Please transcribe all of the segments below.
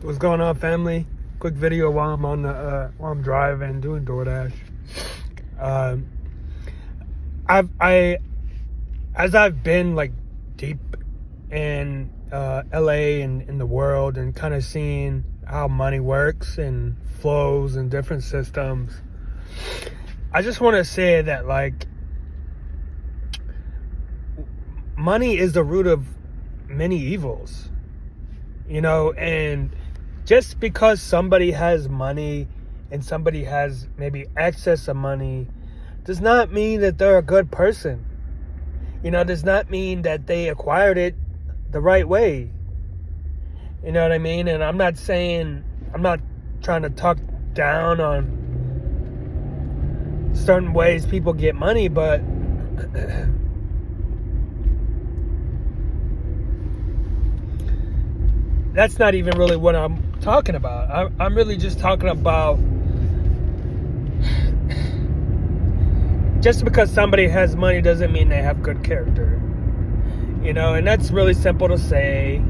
What's going on, family? Quick video while I'm on the while I'm driving, doing DoorDash. Um, I've been like deep in LA and in the world, and kind of seeing how money works and flows and different systems. I just want to say that like money is the root of many evils, and just because somebody has money and somebody has maybe excess of money does not mean that they're a good person. Does not mean that they acquired it the right way. You know what I mean? And I'm not trying to talk down on certain ways people get money, but that's not even really what I'm talking about. I'm really just talking about just because somebody has money doesn't mean they have good character. And that's really simple to say,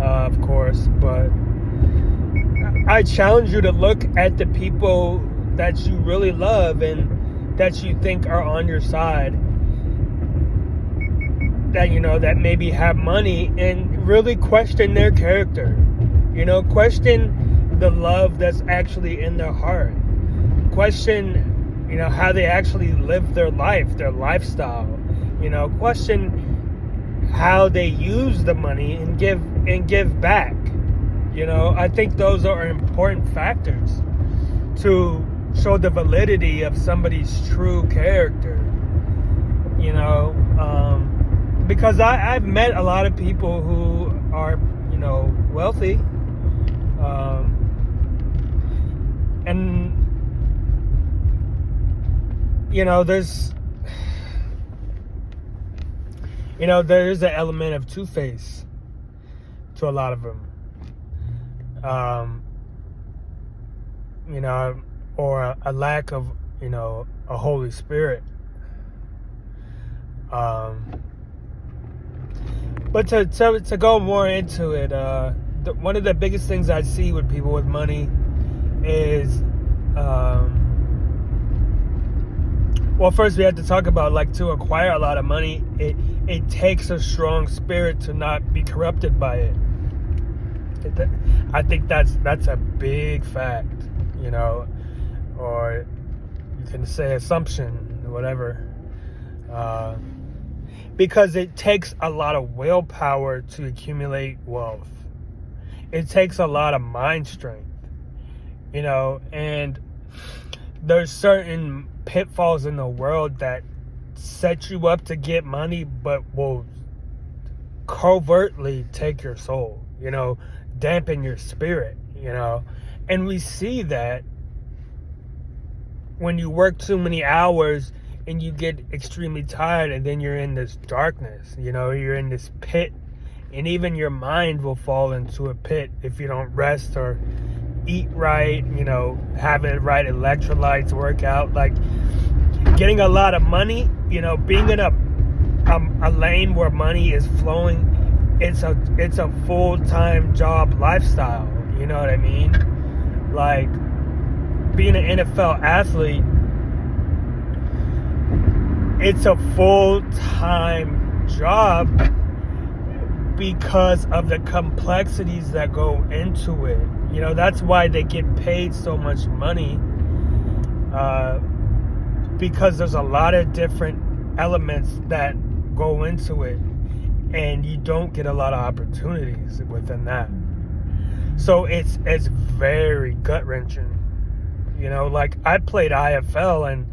of course, but I challenge you to look at the people that you really love and that you think are on your side, that maybe have money, and really question their character. Question the love that's actually in their heart. Question, how they actually live their life, their lifestyle. Question how they use the money and give back. I think those are important factors to show the validity of somebody's true character. Because I've met a lot of people who are, wealthy, and there's an element of two-face to a lot of them, or a lack of, a Holy Spirit. But to go more into it, one of the biggest things I see with people with money is, well, first we have to talk about, like, to acquire a lot of money, it takes a strong spirit to not be corrupted by it. I think that's a big fact, or you can say assumption, whatever. Because it takes a lot of willpower to accumulate wealth. It takes a lot of mind strength, and there's certain pitfalls in the world that set you up to get money, but will covertly take your soul, dampen your spirit, and we see that when you work too many hours and you get extremely tired, and then you're in this darkness, you're in this pit, and even your mind will fall into a pit if you don't rest or eat right, have the right electrolytes, work out. Like, getting a lot of money, being in a lane where money is flowing, it's a full-time job lifestyle, you know what I mean? Like, being an NFL athlete, it's a full-time job because of the complexities that go into it. That's why they get paid so much money, because there's a lot of different elements that go into it, and you don't get a lot of opportunities within that. So it's very gut-wrenching. Like, I played IFL, and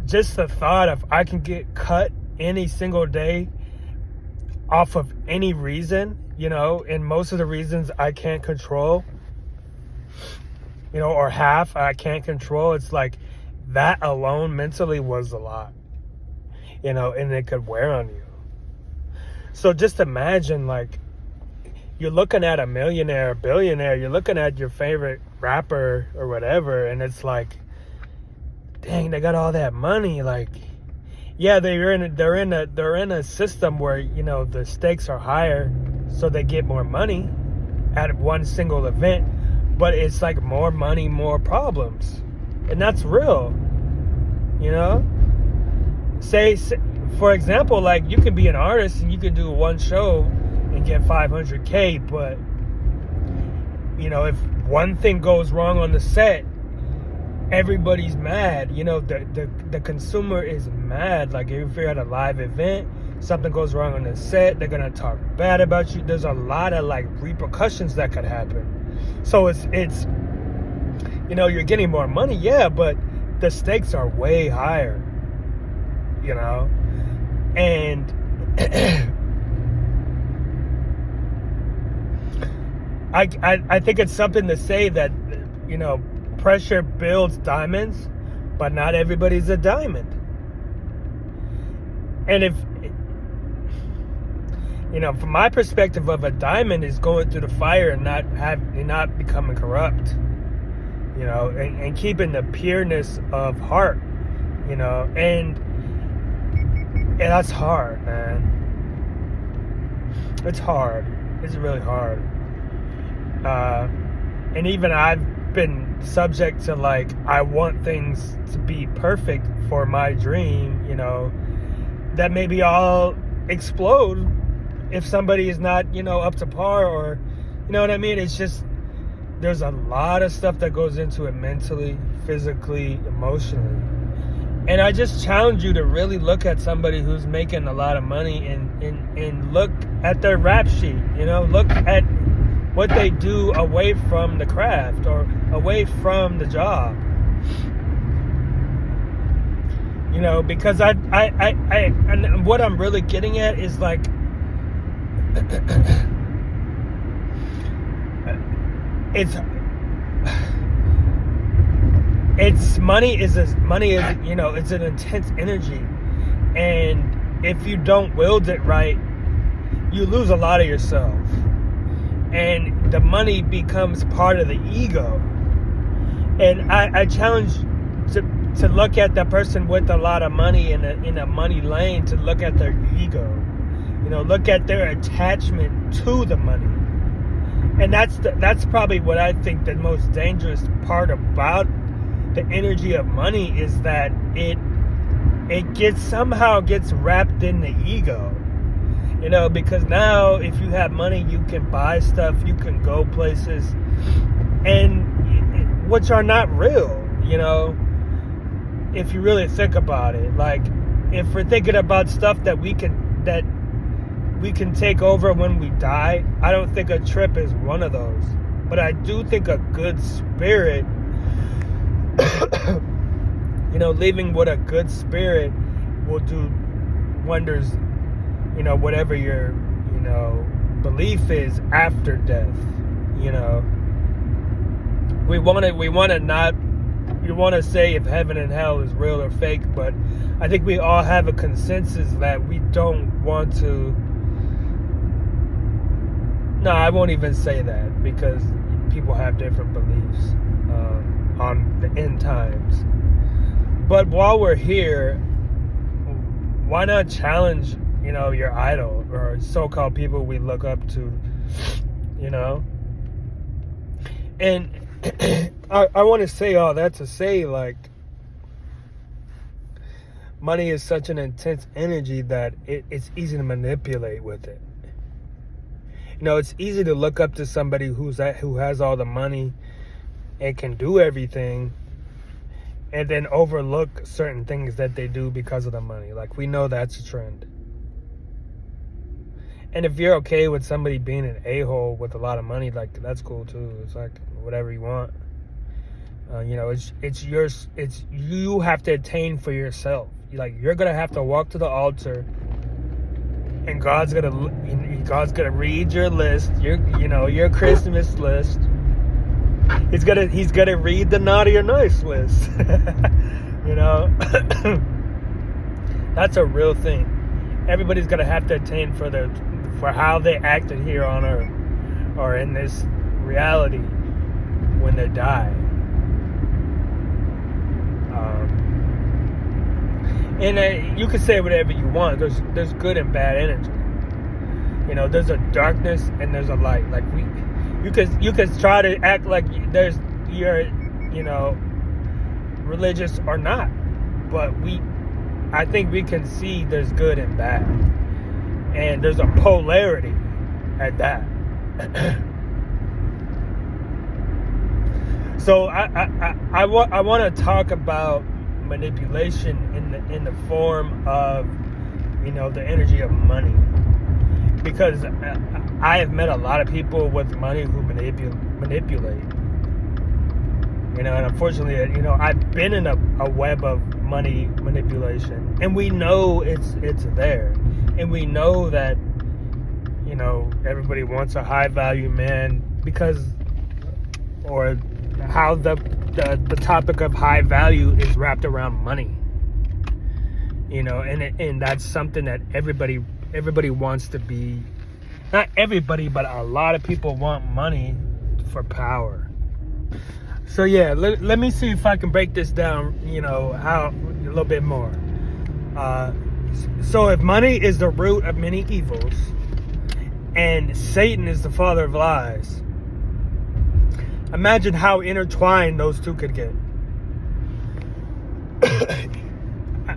just the thought of I can get cut any single day off of any reason, and most of the reasons I can't control, or half I can't control. It's like that alone mentally was a lot, and it could wear on you. So just imagine, like, you're looking at a millionaire, a billionaire, you're looking at your favorite rapper or whatever, and it's like, dang, they got all that money. Like, yeah, they're in a system where, the stakes are higher, so they get more money. at one single event, but it's like more money, more problems. And that's real, you know? Say, for example, like you can be an artist and you can do one show and get 500K, but you know, if one thing goes wrong on the set, everybody's mad. You know, the consumer is mad. Like if you're at a live event, something goes wrong on the set, they're gonna talk bad about you. There's a lot of like repercussions that could happen. So it's you know, you're getting more money, yeah, but the stakes are way higher, you know? And I think it's something to say that, you know, pressure builds diamonds, but not everybody's a diamond. And if, you know, from my perspective of a diamond is going through the fire and not becoming corrupt, you know, and keeping the pureness of heart, you know, and that's hard, man. It's hard. It's really hard. And even I've been subject to like, I want things to be perfect for my dream, you know, that maybe all explode if somebody is not, you know, up to par, or, you know what I mean? It's just, there's a lot of stuff that goes into it mentally, physically, emotionally. And I just challenge you to really look at somebody who's making a lot of money and look at their rap sheet, you know, look at what they do away from the craft or away from the job. You know, because I and what I'm really getting at is like, money is, you know, it's an intense energy, and if you don't wield it right, you lose a lot of yourself, and the money becomes part of the ego. And I challenge to look at the person with a lot of money in a money lane, to look at their ego, you know, look at their attachment to the money. And that's probably what I think the most dangerous part about the energy of money is, that it somehow gets wrapped in the ego, you know, because now if you have money, you can buy stuff, you can go places, and which are not real, you know, if you really think about it. Like, if we're thinking about stuff that we can take over when we die, I don't think a trip is one of those. But I do think a good spirit, you know, leaving with a good spirit will do wonders, you know, whatever your, you know, belief is after death, you know. We want to say if heaven and hell is real or fake, but I think we all have a consensus that we don't want to. No, I won't even say that, because people have different beliefs on the end times. But while we're here, why not challenge, you know, your idol or so-called people we look up to, you know? And I want to say all that to say, like, money is such an intense energy that it's easy to manipulate with it. You know, it's easy to look up to somebody who has all the money and can do everything, and then overlook certain things that they do because of the money. Like, we know that's a trend. And if you're okay with somebody being an a-hole with a lot of money, like, that's cool too. It's like whatever you want. You know, it's yours. It's, you have to attain for yourself. You're gonna have to walk to the altar, and God's gonna read your list. Your Christmas list. He's gonna read the naughty or nice list. You know, that's a real thing. Everybody's gonna have to attain for how they acted here on earth, or in this reality when they die. And you can say whatever you want. There's good and bad energy. You know, there's a darkness and there's a light. Like, you could try to act like you're, you know, religious or not, but I think we can see there's good and bad, and there's a polarity at that. So I want to talk about manipulation in the form of, you know, the energy of money, because I have met a lot of people with money who manipulate. You know, and unfortunately, you know, I've been in a web of money manipulation, and we know it's there, and we know that, you know, everybody wants a high value man because, or how the topic of high value is wrapped around money. You know, and that's something that everybody wants to be. Not everybody, but a lot of people want money for power. So yeah, let me see if I can break this down, you know, how a little bit more. So if money is the root of many evils, and Satan is the father of lies, imagine how intertwined those two could get.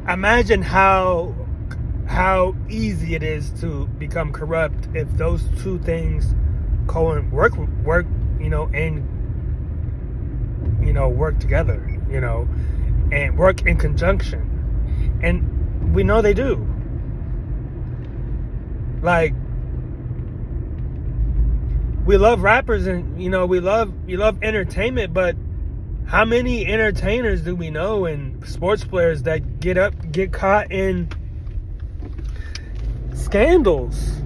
Imagine how easy it is to become corrupt if those two things work, you know, and, you know, work together, you know, and work in conjunction. And we know they do. Like, we love rappers, and, you know, we love entertainment, but how many entertainers do we know and sports players that get caught in scandals?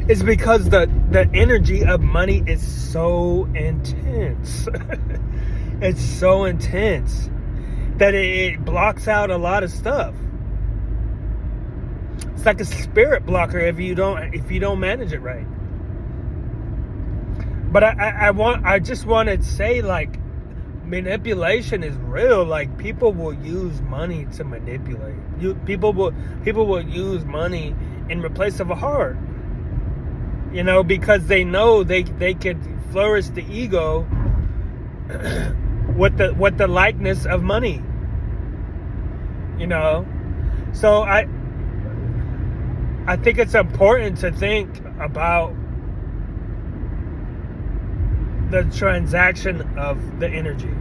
It's because the energy of money is so intense. It's so intense that it blocks out a lot of stuff. It's like a spirit blocker if you don't manage it right. But I just want to say, like, manipulation is real. Like, people will use money to manipulate. People will use money in replace of a heart. You know, because they know they could flourish the ego with the likeness of money. You know, so I think it's important to think about the transaction of the energy.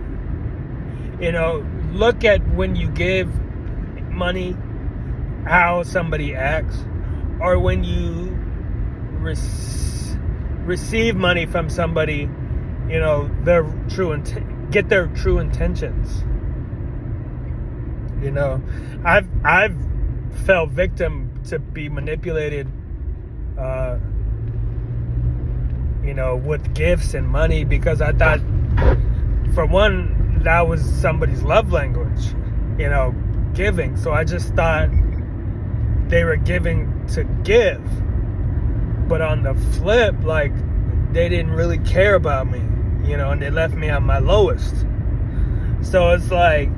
You know, look at when you give money, how somebody acts, or when you receive money from somebody, you know, get their true intentions. You know, I've fell victim to be manipulated, you know, with gifts and money, because I thought, for one, that was somebody's love language, you know, giving. So I just thought they were giving to give. But on the flip, like, they didn't really care about me, you know, and they left me on my lowest. So it's like,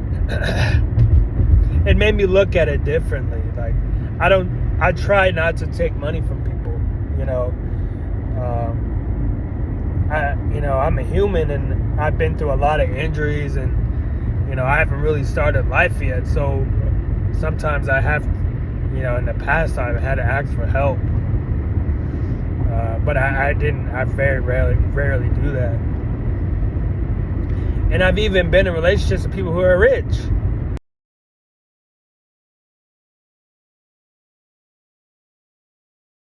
it made me look at it differently. Like, I try not to take money from people, you know. You know, I'm a human, and I've been through a lot of injuries, and, you know, I haven't really started life yet. So sometimes I have, you know, in the past I've had to ask for help. But I very rarely do that. And I've even been in relationships with people who are rich.